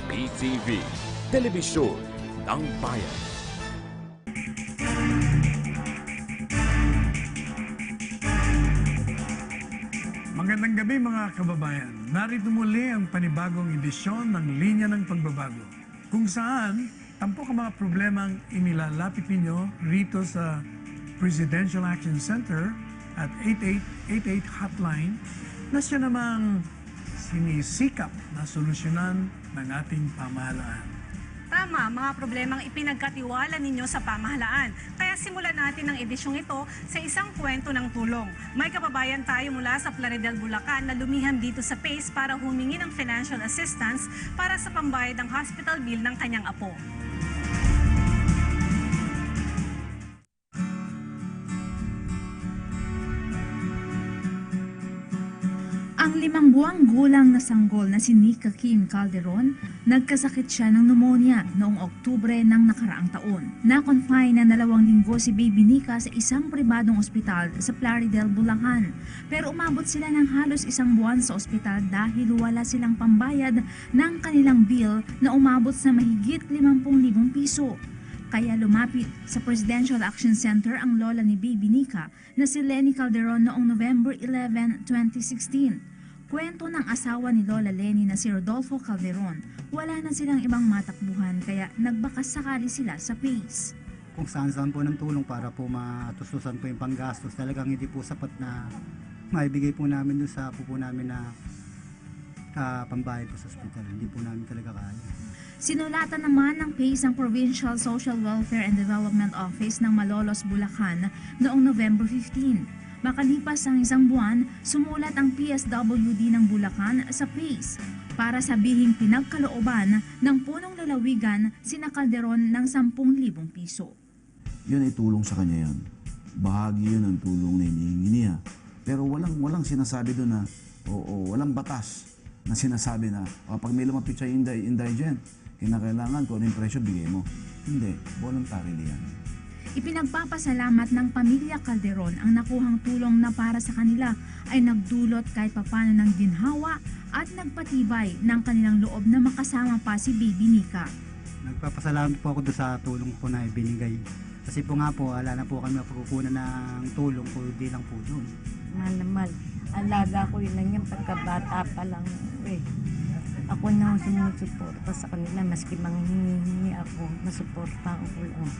PTV, Telebisyon ng Bayan. Magandang gabi mga kababayan. Narito muli ang panibagong edisyon ng Linya ng Pagbabago, kung saan tampok ang mga problemang inilalapit ninyo rito sa Presidential Action Center at 8888 Hotline na siya namang sinisikap na solusyonan ng ating pamahalaan. Tama, mga problemang ipinagkatiwala ninyo sa pamahalaan. Kaya simulan natin ang edisyong ito sa isang kwento ng tulong. May kababayan tayo mula sa Plaridel, Bulacan na lumiham dito sa PACE para humingi ng financial assistance para sa pambayad ng hospital bill ng kanyang apo. Ang 5 buwang gulang na sanggol na si Nika Kim Calderon, nagkasakit siya ng pneumonia noong Oktubre ng nakaraang taon. Na-confine na 2 linggo si Baby Nika sa isang pribadong ospital sa Plaridel, Bulacan. Pero umabot sila ng halos 1 buwan sa ospital dahil wala silang pambayad ng kanilang bill na umabot sa mahigit 50,000 piso. Kaya lumapit sa Presidential Action Center ang lola ni Baby Nika na si Lenny Calderon noong November 11, 2016. Kwento ng asawa ni Lola Lenny na si Rodolfo Calderon, wala na silang ibang matakbuhan kaya nagbakas sakali sila sa PACE. Kung saan-saan po ng tulong para po matustusan po yung panggastos, talagang hindi po sapat na maibigay po namin doon sa po namin na pambayad po sa ospital. Hindi po namin talaga kaya. Sinulatan naman ng PACE ang Provincial Social Welfare and Development Office ng Malolos, Bulacan noong November 15. Makalipas ang 1 buwan, sumulat ang PSWD ng Bulacan sa PACE para sabihing pinagkalooban ng punong lalawigan sina Calderon ng 10,000 piso. Yun ay tulong sa kanya yan. Bahagi yun ng tulong na hinihingi niya. Pero walang sinasabi doon na, walang batas na sinasabi na pag may lumapit siya indigent, kinakailangan kung ano yung presyo, bigay mo. Hindi, voluntarily yan. Ipinagpapasalamat ng pamilya Calderon ang nakuhang tulong na para sa kanila ay nagdulot kahit papano ng ginhawa at nagpatibay ng kanilang loob na makasama pa si Baby Nika. Nagpapasalamat po ako doon sa tulong po na ibinigay. Kasi po nga po, wala na po kami mapagkukunan ng tulong po, di lang po doon. Malamal, alaga ko yun lang yan pagkabata pa lang. Ako na ang sumusuporta sa kanila, maski manghihingi ako, masuporta ko lang.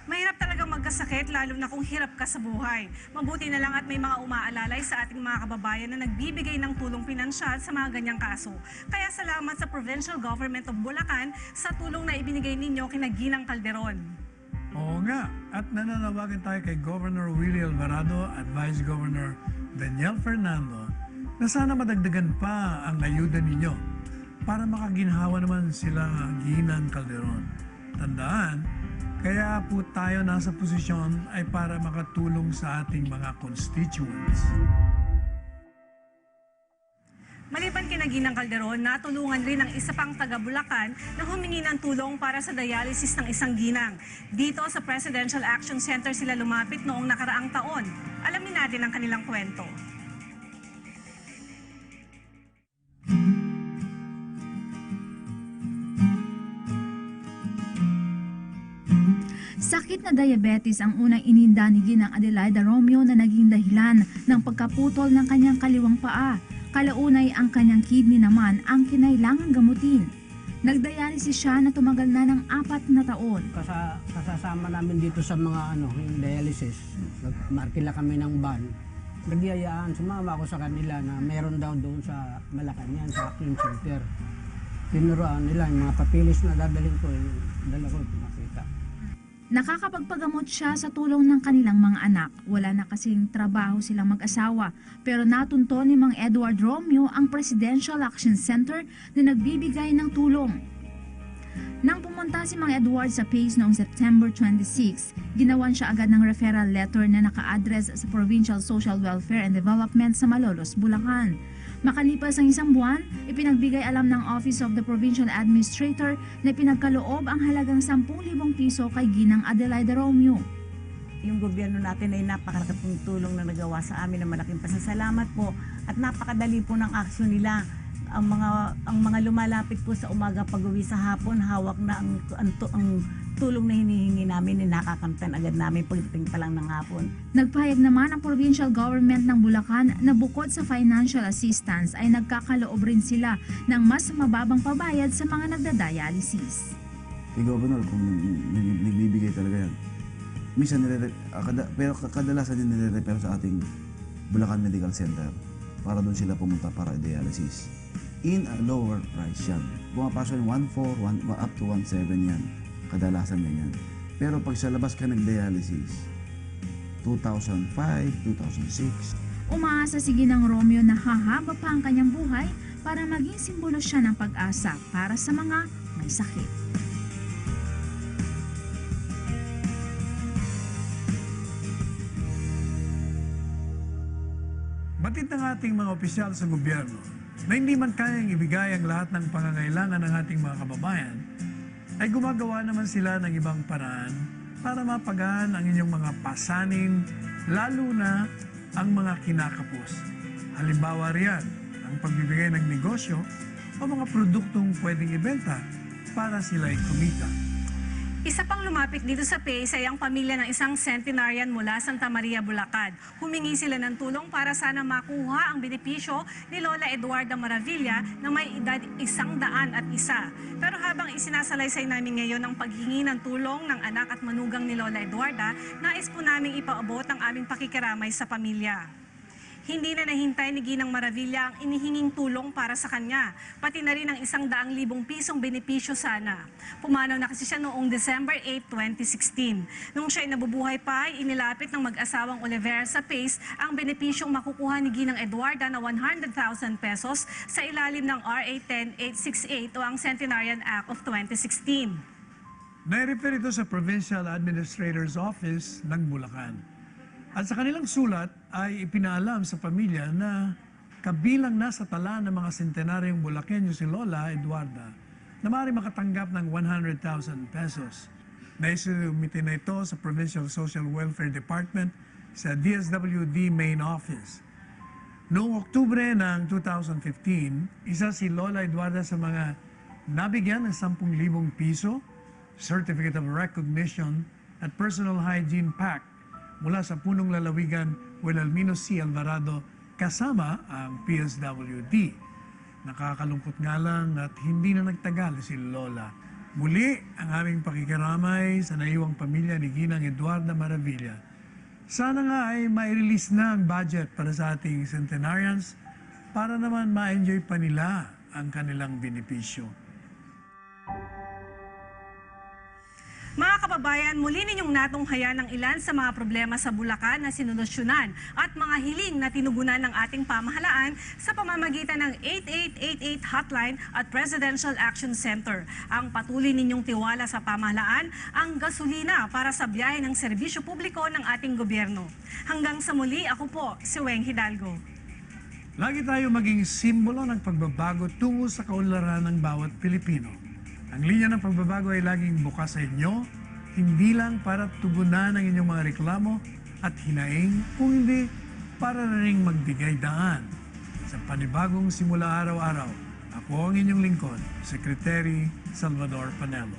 Mahirap talagang magkasakit lalo na kung hirap ka sa buhay. Mabuti na lang at may mga umaalalay sa ating mga kababayan na nagbibigay ng tulong pinansyal sa mga ganyang kaso. Kaya salamat sa Provincial Government of Bulacan sa tulong na ibinigay ninyo kina Ginang Calderon. Oo nga, at nananawagan tayo kay Governor Willie Alvarado at Vice Governor Daniel Fernando na sana madagdagan pa ang ayuda ninyo para makaginhawa naman sila Ginang Calderon. Tandaan, kaya po tayo nasa posisyon ay para makatulong sa ating mga constituents. Maliban kina Ginang Calderon, natulungan rin ang isa pang taga Bulacan na humingi ng tulong para sa dialysis ng isang ginang. Dito sa Presidential Action Center sila lumapit noong nakaraang taon. Alamin natin ang kanilang kwento. Sakit na diabetes ang unang ininda ni Ginang Adelaida Romeo na naging dahilan ng pagkaputol ng kanyang kaliwang paa. Kalaunay ang kanyang kidney naman ang kinailangang gamutin. Nagdialysis siya na tumagal na ng 4 na taon. Kasasama namin dito sa mga yung dialysis. Markila kami ng van. Nagyayaan, sumama ako sa kanila na meron daw doon sa Malacanang, sa Action Center. Tinuruan nila yung mga papilis na dadalhin ko, dala ko pinakita. Nakakapagpagamot siya sa tulong ng kanilang mga anak. Wala na kasing trabaho silang mag-asawa. Pero natunto ni Mang Edward Romeo ang Presidential Action Center na nagbibigay ng tulong. Nang pumunta si Mang Edward sa PACE noong September 26, ginawan siya agad ng referral letter na naka-address sa Provincial Social Welfare and Development sa Malolos, Bulacan. Makalipas ang 1 buwan, ipinagbigay alam ng Office of the Provincial Administrator na pinagkaloob ang halagang 10,000 piso kay Ginang Adelaida Romeo. yung gobyerno natin ay napakalaking tulong na nagawa sa amin, na malaking pasasalamat po at napakadali po ng aksyon nila. Ang mga lumalapit po sa umaga pag-uwi sa hapon, hawak na ang tulong na hinihingi namin, nakakamtan agad namin pagdating pa lang ng hapon. Nagpahayag naman ang provincial government ng Bulacan na bukod sa financial assistance ay nagkakaloob rin sila ng mas mababang pabayad sa mga nagda-dialysis. Si Governor, kung nagbibigay talaga yan. Minsan pero kadalasan din nire-refer sa ating Bulacan Medical Center para doon sila pumunta para dialysis. In a lower price yan. Pumapasok yung 1.4, up to 1.7 yan. Kadalasan ganyan. Pero pag sa labas ka nag-dialysis, 2005, 2006. Umaasa si Ginang Romeo na hahaba pa ang kanyang buhay para maging simbolo siya ng pag-asa para sa mga may sakit. Batid ng ating mga opisyal sa gobyerno na hindi man kayang ibigay ang lahat ng pangangailangan ng ating mga kababayan, ay gumagawa naman sila ng ibang paraan para mapagaan ang inyong mga pasanin, lalo na ang mga kinakapos. Halimbawa riyan, ang pagbibigay ng negosyo o mga produktong pwedeng ibenta para sila'y kumita. Isa pang lumapit dito sa PACE ay ang pamilya ng isang centenarian mula Santa Maria, Bulacan. Humingi sila ng tulong para sana makuha ang benepisyo ni Lola Eduarda Maravilla na may edad 101. Pero habang isinasalaysay namin ngayon ang paghingi ng tulong ng anak at manugang ni Lola Eduarda, nais po naming ipaabot ang aming pakikiramay sa pamilya. Hindi na nahintay ni Ginang Maravilla ang inihinging tulong para sa kanya, pati na rin ang 100,000 pisong benepisyo sana. Pumanaw na kasi siya noong December 8, 2016. Nung siya'y nabubuhay pa, ay inilapit ng mag-asawang Oliver sa PACE ang benepisyong makukuha ni Ginang Eduarda na 100,000 pesos sa ilalim ng RA 10868 o ang Centenarian Act of 2016. Nai-refer ito sa Provincial Administrator's Office ng Bulacan. At sa kanilang sulat ay ipinaalam sa pamilya na kabilang na sa tala ng mga centenaryong Bulakenyo si Lola Eduarda na maaaring makatanggap ng 100,000 pesos. Naisumite na ito sa Provincial Social Welfare Department sa DSWD Main Office. Noong Oktubre ng 2015, isa si Lola Eduarda sa mga nabigyan ng 10,000 piso, Certificate of Recognition at Personal Hygiene Pack mula sa punong lalawigan Wilhelmino C. Alvarado kasama ang PSWD. Nakakalungkot nga lang at hindi na nagtagal si Lola. Muli ang aming pakikiramay sa naiwang pamilya ni Ginang Eduarda Maravilla. Sana nga ay ma-release na ang budget para sa ating centenarians para naman ma-enjoy pa nila ang kanilang benepisyo. Mga kababayan, muli ninyong natunghayan ng ilan sa mga problema sa Bulacan na sinulusyonan at mga hiling na tinugunan ng ating pamahalaan sa pamamagitan ng 8888 hotline at Presidential Action Center. Ang patuloy ninyong tiwala sa pamahalaan ang gasolina para sa biyahe ng serbisyo publiko ng ating gobyerno. Hanggang sa muli, ako po si Weng Hidalgo. Lagi tayo maging simbolo ng pagbabago tungo sa kaunlaran ng bawat Pilipino. Ang linya ng pagbabago ay laging bukas sa inyo, hindi lang para tugunan ang inyong mga reklamo at hinaing, kung hindi para na rin magbigay daan sa panibagong simula araw-araw. Ako ang inyong lingkod, Secretary Salvador Panelo.